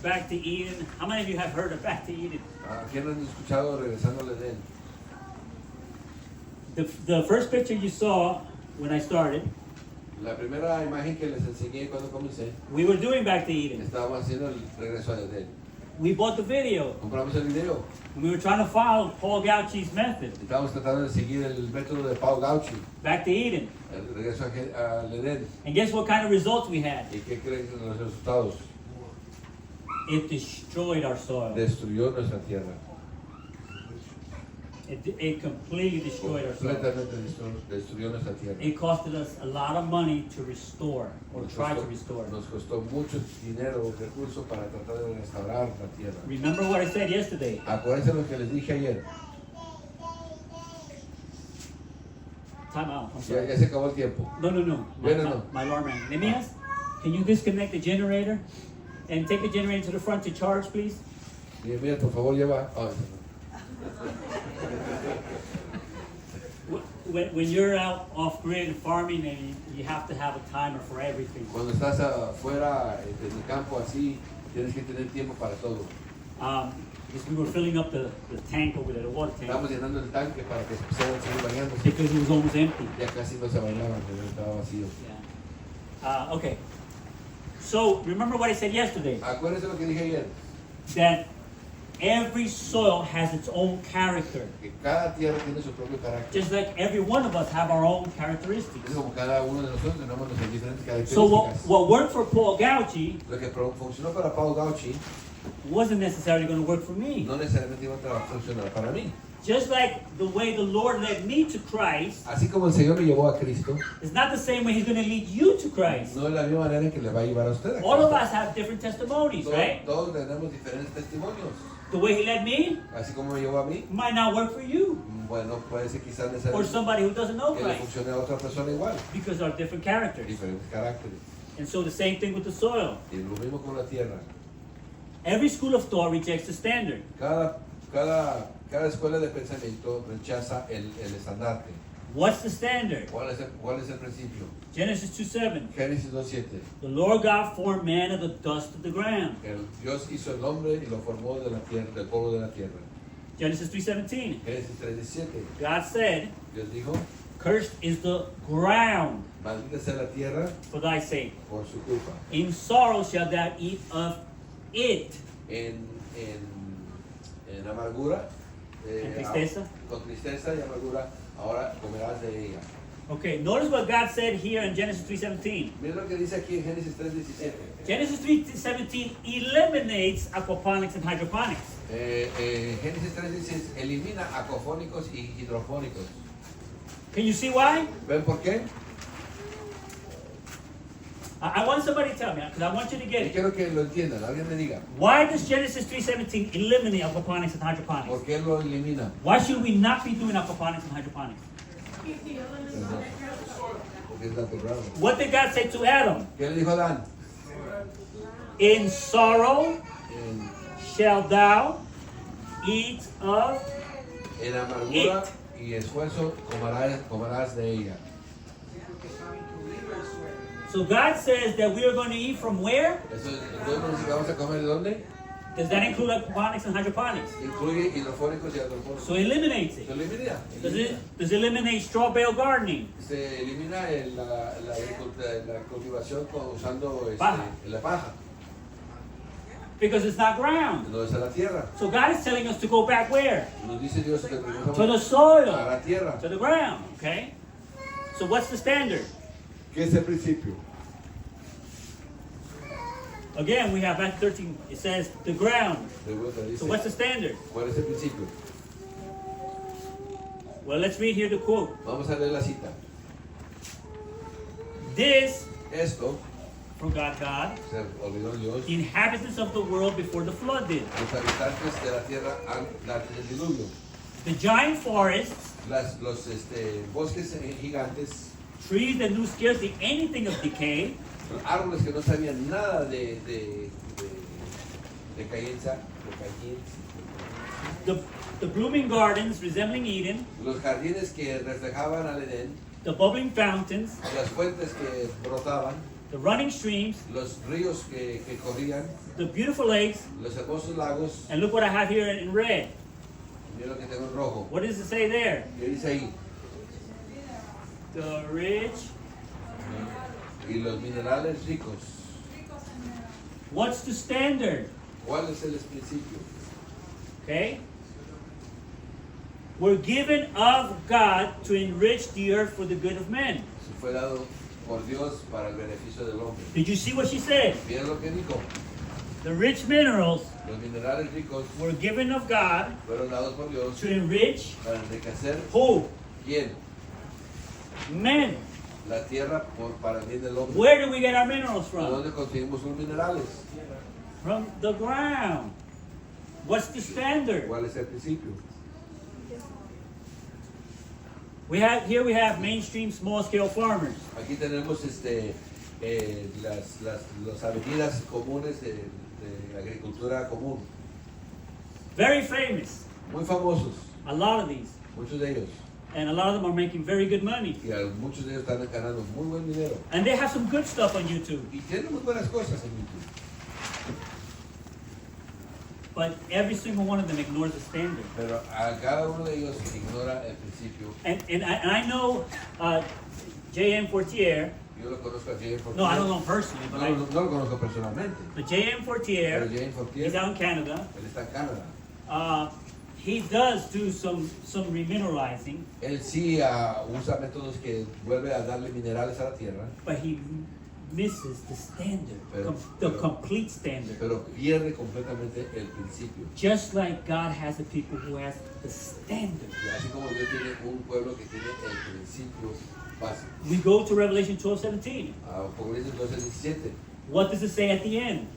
back to Eden. How many of you have heard of back to Eden? ¿Quién han escuchado regresando al Edén? The first picture you saw when I started, La primera imagen que les enseñé cuando comencé, we were doing back to Eden. estábamos haciendo el regreso al Edén. we bought the video. Compramos el video. And we were trying to follow Paul Gauchi's method. Estábamos tratando de seguir el método de Paul Gauchi. Back to Eden. El regreso al Edén. And guess what kind of results we had? ¿Y qué creen que son los resultados? It destroyed our soil. Destruyó nuestra tierra. It completely destroyed our soil. Completamente destruyó nuestra tierra. It costed us a lot of money to restore or try to restore. Nos costó mucho dinero, recursos para tratar de restaurar la tierra. Remember what I said yesterday? Acuérdense lo que les dije ayer. Time out. I'm Ya, sorry. ya se acabó el tiempo. No. No. My alarm rang. Nehemias, can you disconnect the generator and take the generator to the front to charge, please? Y mira, por favor, lleva. When you're out off grid farming, and you have to have a timer for everything. Cuando estás afuera en el campo así, tienes que tener tiempo para todo. Because we were filling up the tank over there, the water tank, Estamos llenando el tanque para que se puedan seguir bañándose. because it was almost empty. Ya casi no se bañaban, estaba vacío. Yeah. Okay. So remember what I said yesterday, Acuérdense lo que dije ayer, that every soil has its own character. que cada tierra tiene su propio carácter. Just like every one of us have our own Es characteristics. como cada uno de nosotros tenemos nuestras diferentes So características. what worked for Paul Gauchi Lo que funcionó para Paul Gauchi wasn't necessarily going to work for me. no necesariamente iba a funcionar para mí. Just like the way the Lord led me to Christ, Así como el Señor me llevó a Cristo, it's not the same way He's going to lead you to Christ. no es la misma manera en que le va a llevar a usted a All of Cristo. us have different testimonies, right? Todos tenemos diferentes testimonios. The way He led me Así como me llevó a mí, might not work for you bueno, puede ser quizás or necesariamente somebody who doesn't know que le Christ, funcione a otra persona igual. because they're different characters. Diferentes caracteres. And so the same thing with the soil. Y lo mismo con la tierra. Every school of thought rejects the standard. Cada escuela de pensamiento rechaza el estandarte. What's the standard? ¿Cuál es el principio? Genesis 2:7. Génesis 2:7. The Lord God formed man of the dust of the ground. Dios hizo el hombre y lo formó de la tierra, del polvo de la tierra. Genesis 3:17. Génesis 3:17. God said, Dios dijo, cursed is the ground maldita sea la tierra for thy sake. por su culpa. In sorrow shalt thou eat of it. En amargura, En tristeza. con tristeza y amargura, ahora comerás de ella. Okay, notice what God said here in Genesis 3:17. Mira lo que dice aquí en Génesis 3:17. Genesis 3:17 eliminates aquaponics and hydroponics. Génesis 3:16 elimina acofónicos y hidrofónicos. Can you see why? ¿Ven por qué? I want somebody to tell me, because I want you to get Y it. quiero que lo entiendan, alguien me diga, Why does Genesis 3:17 eliminate aquaponics and hydroponics? ¿por qué lo elimina? Why should we not be doing aquaponics and hydroponics? Porque es natural. What did God say to Adam? ¿Qué le dijo Adán? In sorrow En, shalt thou eat of. en amargura y esfuerzo comerás de ella. So God says that we are going to eat from where? Entonces, ¿vamos a comer de dónde? Does that include aquaponics and hydroponics? Incluye hidrofónicos y hidrofónicos. So it eliminates Se it. elimina. Does it eliminate straw bale gardening? Se elimina la cultivación usando Paja. la paja. Because it's not ground. No es a la tierra. So God is telling us to go back where? Nos dice Dios que To the regresamos a soil, la tierra. to the ground, okay? So what's the standard? ¿Qué es el principio? Again, we have Matthew 13, it says the ground. De vuelta dice, So what's the standard? ¿cuál es el principio? Well, let's read here the quote. Vamos a leer la cita. This, Esto, forgot God, se olvidó Dios, the inhabitants of the world before the flood did. los habitantes de la tierra antes del diluvio. The giant forests, Los bosques gigantes, trees that knew scarcely anything of decay, los árboles que no sabían nada de cayenza, the blooming gardens resembling Eden, los jardines que reflejaban al Edén, the bubbling fountains, las fuentes que brotaban, the running streams, los ríos que corrían, the beautiful lakes, los hermosos lagos. and look what I have here in red. Mira lo que tengo en rojo. What does it say there? ¿Qué dice ahí? The rich. Y los minerales ricos. What's the standard? ¿Cuál es el principio? Okay? We're given of God to enrich the earth for the good of men. Se fue dado por Dios para el beneficio del hombre. Did you see what she said? Mira lo que dijo. The rich minerals Los minerales ricos were given of God fueron dados por Dios to enrich para enriquecer. who? ¿Quién? Men. La tierra para el bien del hombre. Where do we get our minerals ¿De from? dónde conseguimos los minerales? From the ground. What's the standard? ¿Cuál es el principio? We have mainstream small scale farmers. Aquí tenemos las avenidas comunes de agricultura común. Very famous. Muy famosos, A lot of these. muchos de ellos. And a lot of them are making very good money. Y muchos de ellos están ganando muy buen dinero. And they have some good stuff on YouTube. Y tienen muy buenas cosas en YouTube. But every single one of them ignores the standard. Pero a cada uno de ellos ignora el principio. And I know J.M. Fortier. Yo lo conozco a J.M. Fortier. No, I don't know him personally, but No lo conozco personalmente. but J.M. Fortier, Pero J.M. Fortier, he's out in Canada. él está en Canadá. He does do some remineralizing, Él sí usa métodos que vuelve a darle minerales a la tierra, but he misses the standard, the Pero- complete standard. pero pierde completamente el principio. Just like God has a people who has the standard. Y así como Dios tiene un pueblo que tiene el principio básico. We go to Revelation 12:17. Apocalipsis 12:17. What does it say at the end?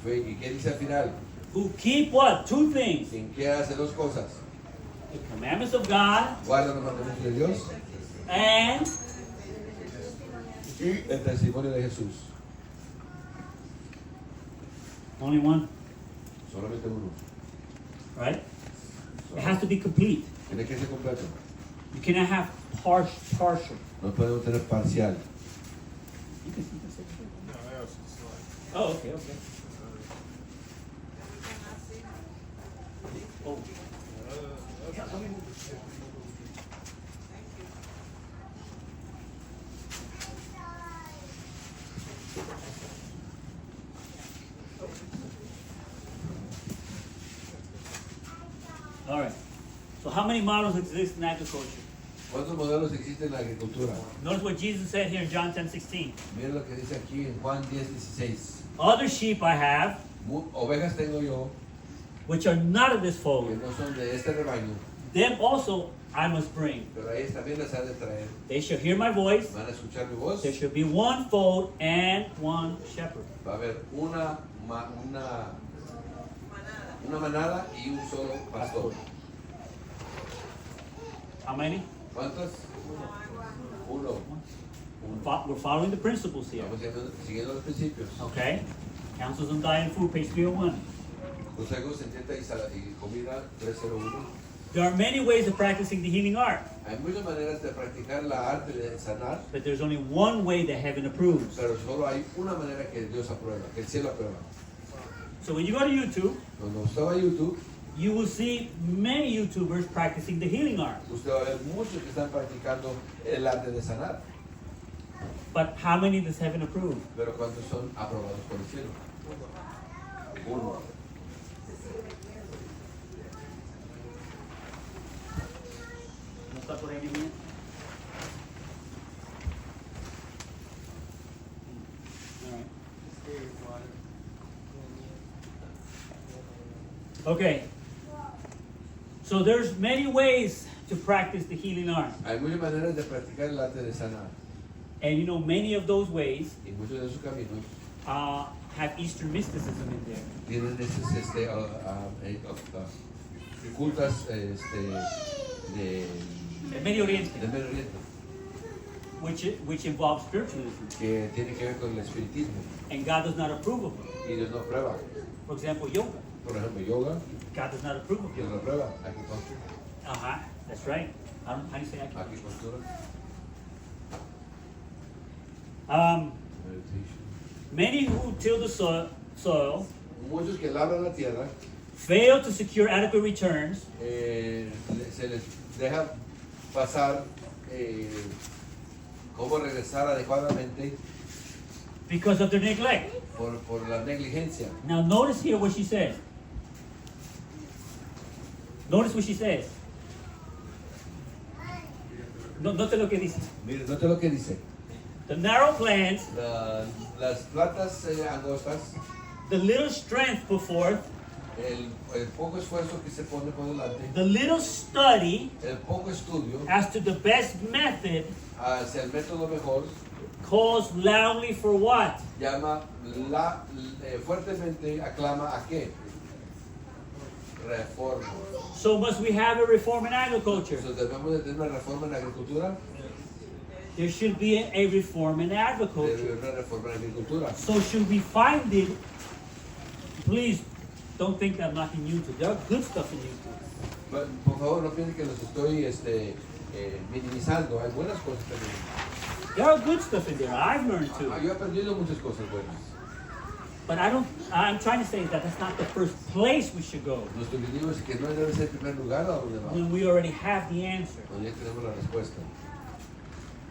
¿Y qué dice al final? Who keep what? Two things. ¿En qué hace dos cosas? The commandments of God Guarda los mandamientos de Dios and y el testimonio de Jesús. only one, Solamente uno. right? It has to be complete. Tiene que ser completo. You cannot have partial. No podemos tener parcial. You can say it. Oh, okay. Oh. All right. So how many models exist in agriculture? ¿Cuántos modelos existen en la agricultura? Notice what Jesus said here in John 10:16. Miren lo que dice aquí en Juan 10:16. Other sheep I have, Ovejas tengo yo which are not of this que fold. no son de este rebaño, Them also I must bring. pero a ellas también las ha de traer. They shall hear my voice. Van a escuchar mi voz. There shall be one fold and one shepherd. Va a haber una manada y un solo pastor. How many? ¿Cuántas? Uno. We're following the principles here. Vamos siguiendo los principios. Okay? Counsels on diet and food, page 301. Consejos en dieta y comida 301. There are many ways of practicing the healing art, Hay muchas maneras de practicar la arte de sanar, but there's only one way that heaven approves. pero solo hay una manera que Dios aprueba, que el cielo aprueba. So when you go to YouTube, Cuando usted va a YouTube, you will see many YouTubers practicing the healing art. usted va a ver muchos que están practicando el arte de sanar, But how many does heaven approve? pero ¿cuántos son aprobados por el cielo? Uno. ¿No está por ahí bien? All right. Okay. So there's many ways to practice the healing art. Hay muchas maneras de practicar el arte de sanar, And you know, many of those ways y muchos de esos caminos have Eastern mysticism in there. tienen esos cultas de El Medio Oriente, del Medio Oriente, which involves spiritualism. que tiene que ver con el espiritismo, And God does not approve of them. y Dios no aprueba. For example, yoga. Por ejemplo, yoga, God does not approve of Dios no yoga. aprueba. Acupuntura, Uh-huh. That's right. How do you say that? acupuntura, meditation. Many who till the soil Muchos que labran la tierra, fail to secure adequate returns se les deja pasar cómo regresar adecuadamente because of their neglect. por la negligencia. Now notice here what she says. Notice what she says. Note lo que dice. Mire, note lo que dice. The narrow plans, Las plantas angostas, the little strength put forth, el poco esfuerzo que se pone por delante, the little study el poco estudio as to the best method hacia el método mejor, calls loudly for what? llama fuertemente, aclama a qué? Reforma. So must we have a reform in agriculture? Entonces debemos de tener una reforma en la agricultura, There should be a reform in debe agriculture. haber una reforma en la agricultura. So should we find it? Please don't think I'm knocking YouTube. There are good stuff in YouTube. Por favor, no piensen que los estoy minimizando, hay buenas cosas también. There are good stuff in there. I've learned too. Yo he aprendido muchas cosas buenas. But I'm trying to say that that's not the first place we should go. Nuestro objetivo es que no debe ser el primer lugar a donde vamos, When we already have the answer. donde ya tenemos la respuesta.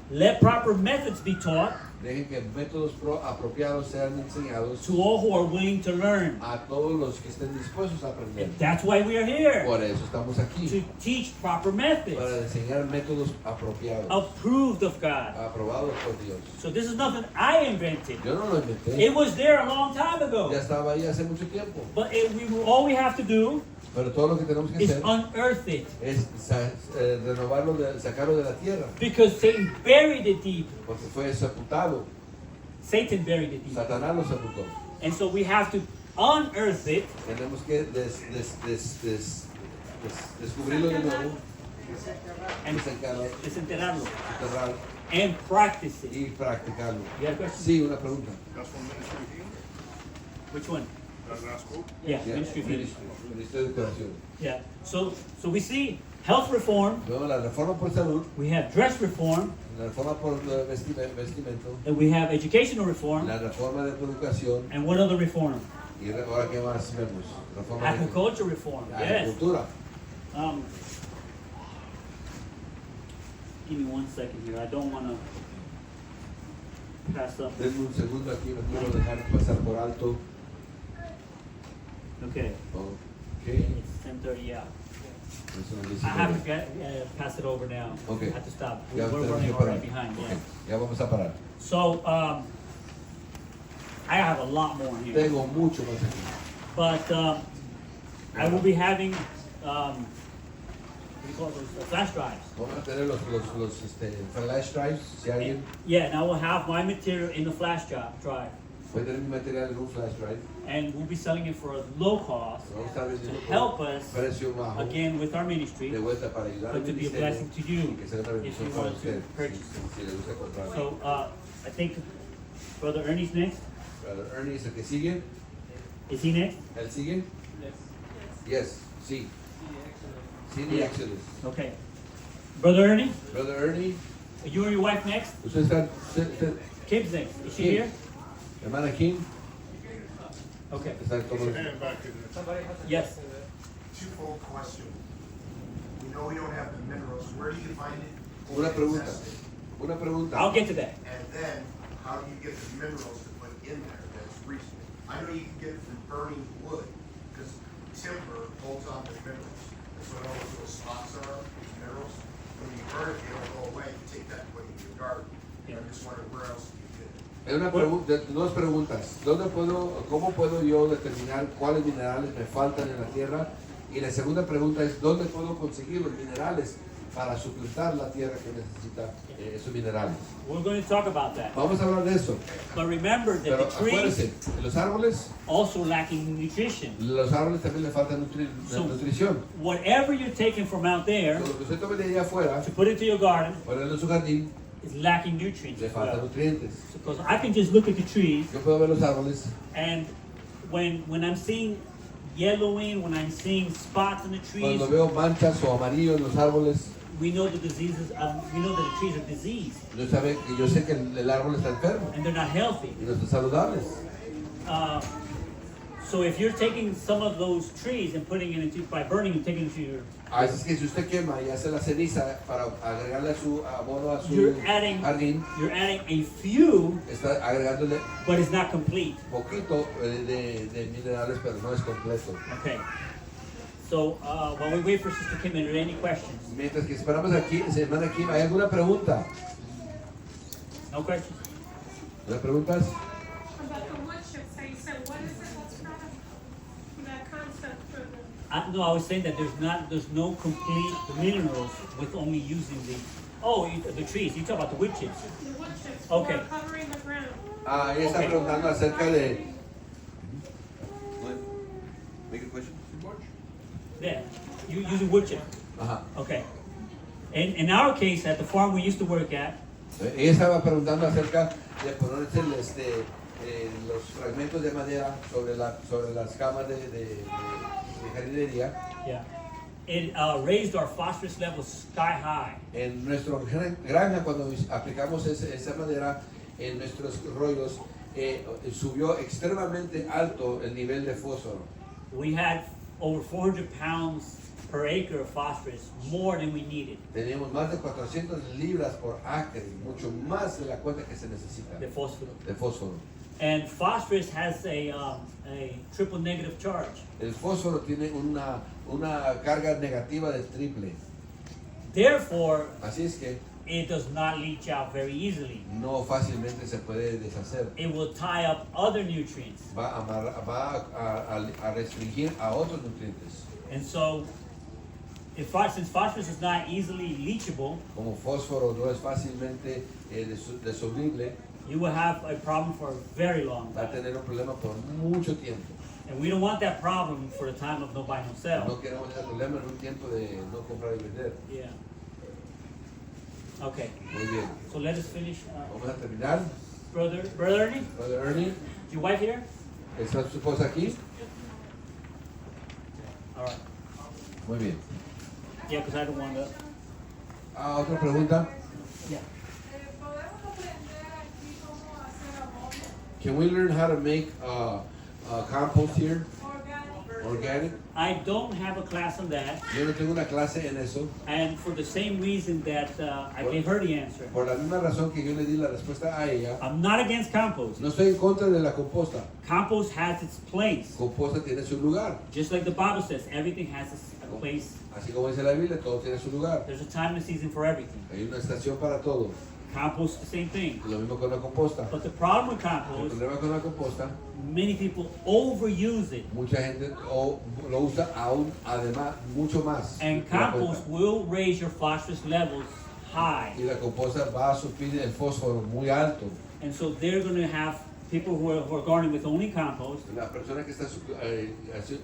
Let proper methods be taught Dejen que métodos apropiados sean enseñados to all who are willing to learn. a todos los que estén dispuestos a aprender. That's why we are here. Por eso estamos aquí, To teach proper methods. para enseñar métodos apropiados, Approved of God. aprobados por Dios. So this is nothing I invented. Yo no lo inventé, It was there a long time ago. ya estaba ahí hace mucho tiempo. But all we have to do Pero todo lo que tenemos que is hacer unearth it. es renovarlo, sacarlo de la tierra, Because Satan buried it deep. porque fue sepultado. Satan buried it deep. Satanás lo sepultó. And so we have to unearth it Tenemos que descubrirlo de nuevo, and desenterrarlo, desenterrarlo enterrarlo and practice it. y practicarlo. You got a question? Sí, una pregunta. That's one ministry of healing? Which one? That last quote? Yeah, Yeah, ministry of healing. Ministerio de Curación. Yeah. So we see health reform, Luego la reforma por salud, we have dress reform, la reforma por vestimento, and we have educational reform, la reforma de educación and what other reform? y ahora qué más vemos, reforma de Agriculture reform. Yes. agricultura. Give me 1 second here. I don't want to pass up. Denme un segundo aquí, no quiero dejar pasar por alto. Okay. Okay. It's 10:30 out. Eso nos dice I have to que- pass it over now. Okay. I have to stop. Ya We're tenemos running que parar. already behind. Ok, Yeah. ya vamos a parar. So I have a lot more here, Tengo mucho más aquí. but I will be having what do you call those flash drives. Vamos a tener los flash drives, si alguien Yeah, and I will have my material in the flash drive, puede tener mi material en un flash drive. and we'll be selling it for a low cost Vamos a estar to vendiendo help por us precio bajo, again with our ministry, de vuelta para ayudar al but to be a ministerio blessing to you y que sea una if bendición you para want to usted purchase it. si le gusta comprar. So I think Brother Ernie's next. Brother Ernie es el que sigue. Is he next? ¿Él sigue? Yes, sí. Sí, the Yeah. Exodus. Okay. Brother Ernie, Brother Ernie, are you and your wife next? usted está, Kim's next. Is she Kim. here? hermana Kim, Okay. está como Hand back in there. Yes. Twofold question. We know we don't have the minerals. Where do you find it? una pregunta. Access it. Una pregunta. I'll get to that. And then, how do you get the minerals to put in there that's recent? I know you can get it from burning wood, because timber holds on to minerals. That's what all those little spots are, these minerals. When you burn it, they don't go away. You take that and put it in your garden. Yeah. I'm just wondering, where else do you get it? Es una dos preguntas. ¿Cómo puedo yo determinar cuáles minerales me faltan en la tierra? Y la segunda pregunta es, ¿dónde puedo conseguir los minerales para suplantar la tierra que necesita esos minerales? We're going to talk about that. Vamos a hablar de eso. But remember that Pero the trees acuérdense, los árboles, also lacking nutrition. también le falta nutrición. Whatever you're taking from out there Lo que usted tome de allá afuera, to put into your garden ponerlo en su jardín, is lacking nutrients. le as faltan well. nutrientes. Because I can just look at the trees, Yo puedo ver los árboles and when I'm seeing yellowing, when I'm seeing spots in the trees, cuando veo manchas o amarillo en los árboles. we know the diseases. We know that the trees are diseased Yo sé que el árbol está enfermo and they're not healthy. y no está saludable. So if you're taking some of those trees and putting it into, by burning and taking it to your, Así es que si usted quema y hace la ceniza para agregarle a su abono a su you're adding a few, está agregándole but it's not complete. poquito de minerales, pero no es completo. Okay. So while we wait for Sister Kim, are there any questions? Mientras que esperamos aquí, hermana Kim, ¿hay alguna pregunta? No questions? ¿Las preguntas? About the wood chips, how you said, what is it that's kind of that concept for the, No, I was saying that there's no complete minerals with only using the trees. You talk about the wood chips. the wood chips Okay. for covering the ground? Ella está Okay. preguntando acerca de... Make a question. Yeah, you using wood chips. Ajá. Okay. And in our case, at the farm we used to work at, Ella estaba preguntando acerca de ponerse los fragmentos de madera sobre las camas de jardinería. yeah, it raised our phosphorus levels sky high. En nuestra granja, cuando aplicamos esa madera en nuestros rollos, subió extremadamente alto el nivel de fósforo. We had over 400 pounds per acre of phosphorus, more than we needed, Teníamos más de 400 libras por acre, mucho más de la cuenta que se necesita the phosphorus. de fósforo. And phosphorus has a triple negative charge. El fósforo tiene una carga negativa de triple. Therefore, Así es que it does not leach out very easily. no fácilmente se puede deshacer. It will tie up other nutrients. Va a restringir a otros nutrientes. And so, since phosphorus is not easily leachable, Como fósforo no es fácilmente disoluble, you will have a problem for a very long va a time. tener un problema por mucho tiempo. And we don't want that problem for the time of no buy, no sell. No queremos ese problema en un tiempo de no comprar y vender. Yeah. Okay, Muy bien. so let us finish. Vamos a terminar. Brother Ernie, Brother Ernie, is your wife here? ¿está su esposa aquí? All right. Muy bien. Yeah, because I don't want to. Otra pregunta. Yeah. ¿Podemos aprender aquí cómo hacer abono Can we learn how to make compost here? orgánico? Organic. I don't have a class on that, Yo no tengo una clase en eso. and for the same reason that I gave her the answer. Por la misma razón que yo le di la respuesta a ella. I'm not against compost. No estoy en contra de la composta. Compost has its place. Composta tiene su lugar. Just like the Bible says, everything has a place. Así como dice la Biblia, todo tiene su lugar. There's a time and a season for everything. Hay una estación para todo. Compost, the same thing. Lo mismo con la composta. But the problem with El compost, problema con la composta, many people overuse it. mucha gente lo usa aún, además, mucho más. And de la compost cuenta. will raise your phosphorus levels high. Y la composta va a subir el fósforo muy alto. And so they're going to have people who are gardening with only compost. La persona que está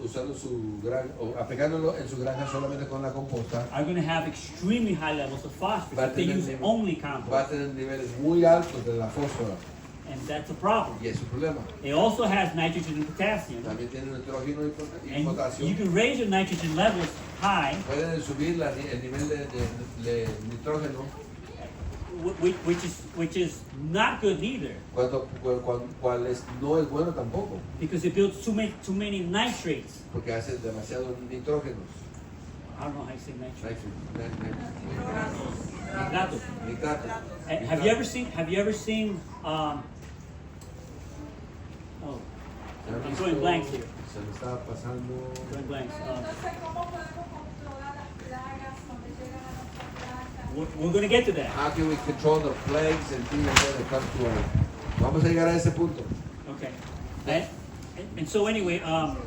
usando su granja, o aplicándolo en su granja solamente con la composta, Are going to have extremely high levels of phosphorus Va a if they tener use nivel- only va a compost. tener niveles muy altos de la fósfora. And that's a problem. Y es un problema. It also has nitrogen and potassium. También tiene nitrógeno y And potasio. you can raise your nitrogen levels high, Pueden subir el nivel de nitrógeno, which is not good neither, no es bueno tampoco, because it builds too many nitrates. porque hace demasiados nitrógenos. I don't know how you say nitrate. Nitratos. Nitrato. Nitratos. Have you ever seen oh, I'm drawing blanks here. Se me está pasando. Drawing blanks. Entonces, ¿cómo podemos controlar las plagas cuando llegan a nuestra granja? We're going to get to that. How can we control the plagues and things like that that come to our... Vamos a llegar a ese punto. Okay. And so anyway, man,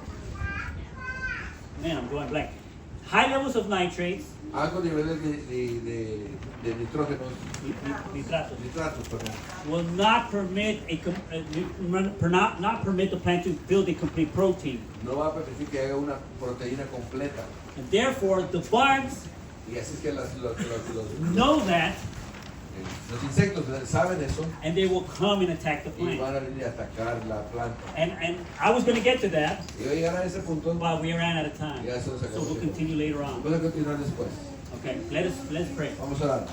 I'm going blank. High levels of nitrates, Altos niveles de nitrógenos, nitratos, nitratos, perdón, will not permit not permit the plant to build a complete protein. no va a permitir que haga una proteína completa. And therefore, the bugs Y así es que los know that, insectos saben eso and they will come and attack the y plant. van a venir a atacar la planta. And I was going to get to that, Y voy a llegar a ese punto. but we ran out of time. Ya se nos So acabó we'll el tiempo. continue later on. Vamos a continuar después. Okay, let's pray. Vamos a orar.